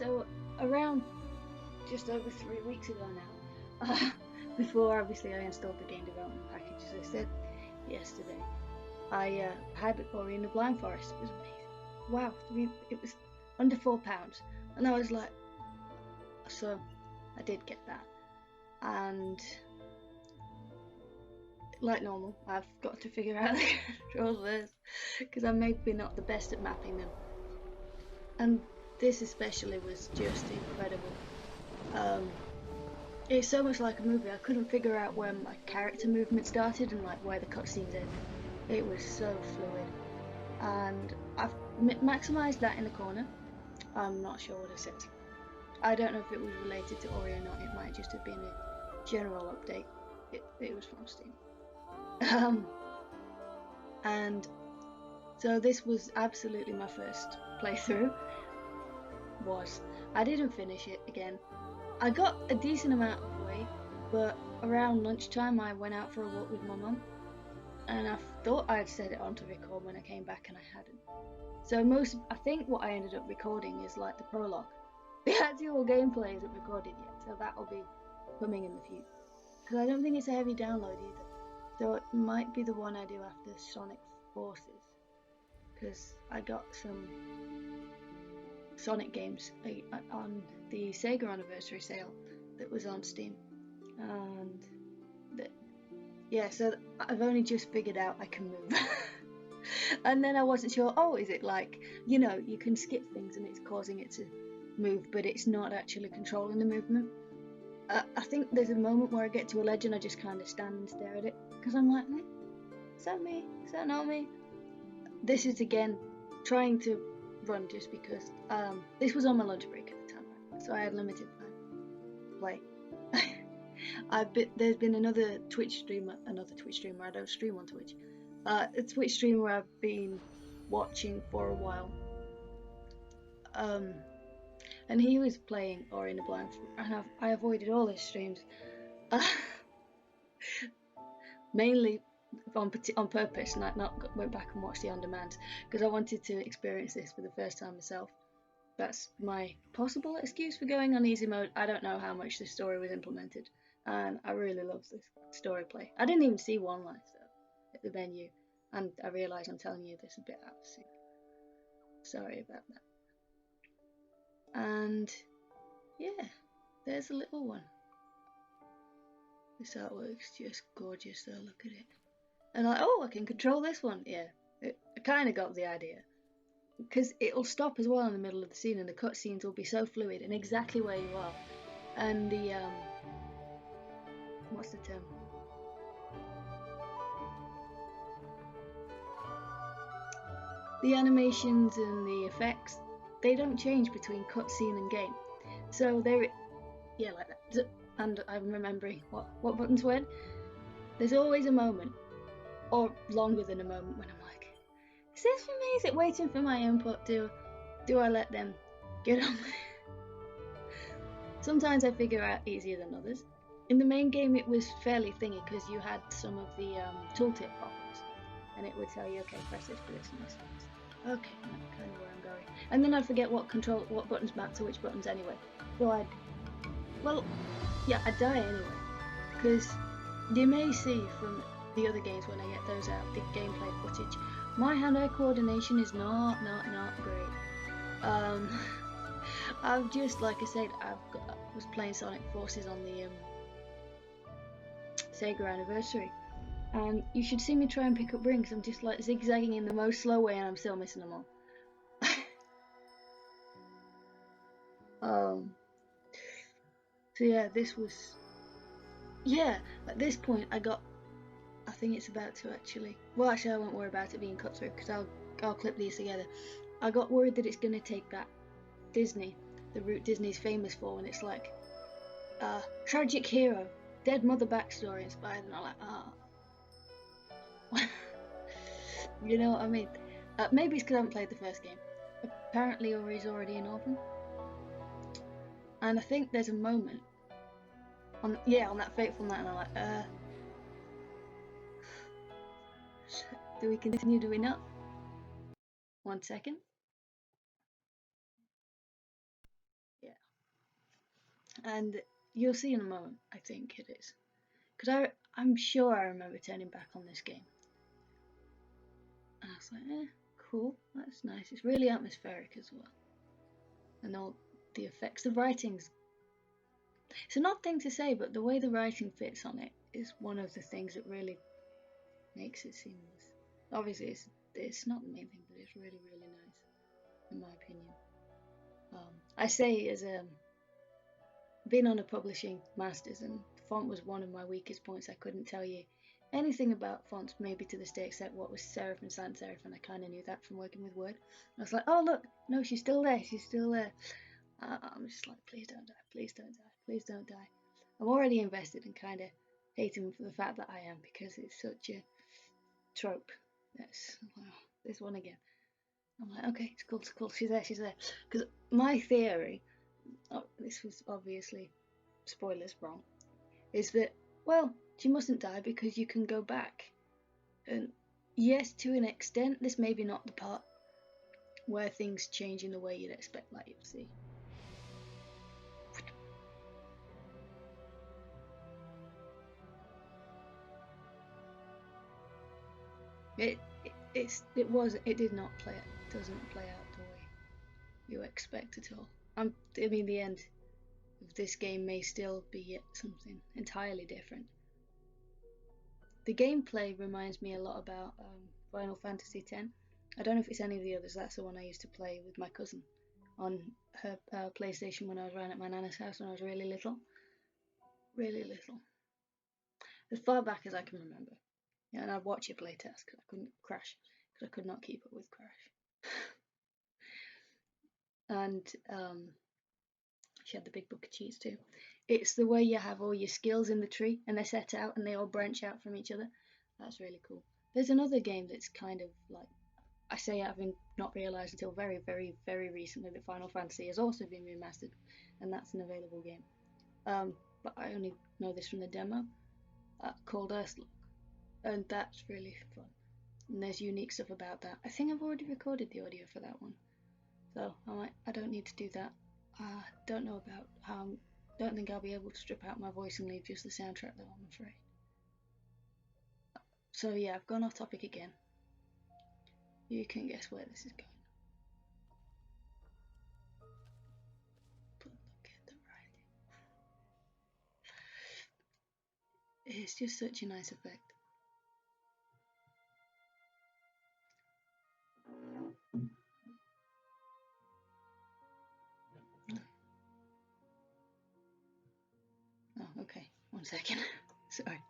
So around just over 3 weeks ago now, before obviously I installed the game development package, as I said yesterday, I had Ori and the Blind Forest. It was amazing. Wow, it was under £4, and I was like, so I did get that, and like normal, I've got to figure out the controls first because I'm maybe not the best at mapping them, and this especially was just incredible. It's so much like a movie. I couldn't figure out where my character movement started and like where the cutscenes ended. It was so fluid, and I've maximized that in the corner. I'm not sure what it says. I don't know if it was related to Ori or not. It might just have been a general update. It was from Steam. And so this was absolutely my first playthrough. I didn't finish it again. I got a decent amount of the way, but around lunchtime I went out for a walk with my mum, and I thought I'd set it on to record when I came back, and I hadn't. So I think what I ended up recording is like the prologue. The actual gameplay isn't recorded yet, so that'll be coming in the future. Because I don't think it's a heavy download either. So it might be the one I do after Sonic Forces. Because I got some Sonic games on the Sega Anniversary sale that was on Steam. And so I've only just figured out I can move. And then I wasn't sure, is it like, you can skip things and it's causing it to move, but it's not actually controlling the movement. I think there's a moment where I get to a ledge and I just kind of stand and stare at it, because I'm like, is that me? Is that not me? This is again trying to run just because this was on my lunch break at the time, so I had limited time to play. There's been another Twitch streamer, I don't stream on Twitch, a Twitch streamer I've been watching for a while, and he was playing Ori and the Blind Forest, and I avoided all his streams, mainly on purpose, and I went back and watched the on demand because I wanted to experience this for the first time myself. That's my possible excuse for going on easy mode. I don't know how much the story was implemented, and I really love this story play. I didn't even see one life though at the venue, and I realise I'm telling you this a bit out of sync. Sorry about that. And yeah, there's a little one. This artwork's just gorgeous though, look at it. And I can control this one. Yeah, I kind of got the idea. Because it'll stop as well in the middle of the scene, and the cutscenes will be so fluid and exactly where you are. And the, what's the term? The animations and the effects, they don't change between cutscene and game. So yeah, like that. And I'm remembering what buttons when. There's always a moment, or longer than a moment, when I'm like, is this for me? Is it waiting for my input? Do I let them get on with it? Sometimes I figure out easier than others. In the main game it was fairly thingy because you had some of the tooltip pop-ups, and it would tell you, okay, press this for this and this. Okay, that's kind of where I'm going. And then I'd forget what buttons map to which buttons anyway. So I'd die anyway. Because you may see from the other games when I get those out, the gameplay footage, my hand-eye coordination is not great. I've just, like I said, I was playing Sonic Forces on the Sega Anniversary, and you should see me try and pick up rings. I'm just like zigzagging in the most slow way, and I'm still missing them all. So yeah, at this point I think it's about to actually, well, actually I won't worry about it being cut through because I'll clip these together. I got worried that it's going to take that Disney, the route Disney's famous for, and it's like tragic hero, dead mother backstory inspired, and I'm like, you know what I mean? Maybe it's because I haven't played the first game. Apparently Ori's already an orphan, and I think there's a moment on that fateful night, and I'm like, do we continue? Do we not? 1 second. and you'll see in a moment. I think it is, because I'm sure I remember turning back on this game, and I was like, cool, that's nice. It's really atmospheric as well, and all the effects. The writing's, it's an odd thing to say, but the way the writing fits on it is one of the things that really makes it seamless. Obviously, it's not the main thing, but it's really nice, in my opinion. I say as been on a publishing masters, and font was one of my weakest points. I couldn't tell you anything about fonts, maybe to this day, except what was serif and sans serif, and I kind of knew that from working with Word. And I was like, oh look, no, she's still there, she's still there. I'm just like, please don't die, please don't die, please don't die. I'm already invested and kind of hating him for the fact that I am, because it's such a trope. Yes, wow, this one again. I'm like, okay, it's cool, she's there. Because my theory, this was obviously spoilers wrong, is that, well, she mustn't die because you can go back. And yes, to an extent, this may be not the part where things change in the way you'd expect, like you'll see. It did not play out. It doesn't play out the way you expect at all. I mean, the end of this game may still be something entirely different. The gameplay reminds me a lot about Final Fantasy X. I don't know if it's any of the others. That's the one I used to play with my cousin on her PlayStation when I was around at my nana's house when I was really little. Really little. As far back as I can remember. Yeah, and I'd watch it playtest because I couldn't crash, because I could not keep up with Crash. And she had the big book of cheats too. It's the way you have all your skills in the tree and they're set out and they all branch out from each other. That's really cool. There's another game that's kind of like, I say having not realised until very recently that Final Fantasy has also been remastered, and that's an available game. But I only know this from the demo, called Earthlock, and that's really fun. And there's unique stuff about that. I think I've already recorded the audio for that one, so I don't need to do that. Don't know about don't think I'll be able to strip out my voice and leave just the soundtrack though, I'm afraid. So yeah, I've gone off topic again. You can guess where this is going. But look at the writing. It's just such a nice effect. Oh, okay. 1 second. Sorry.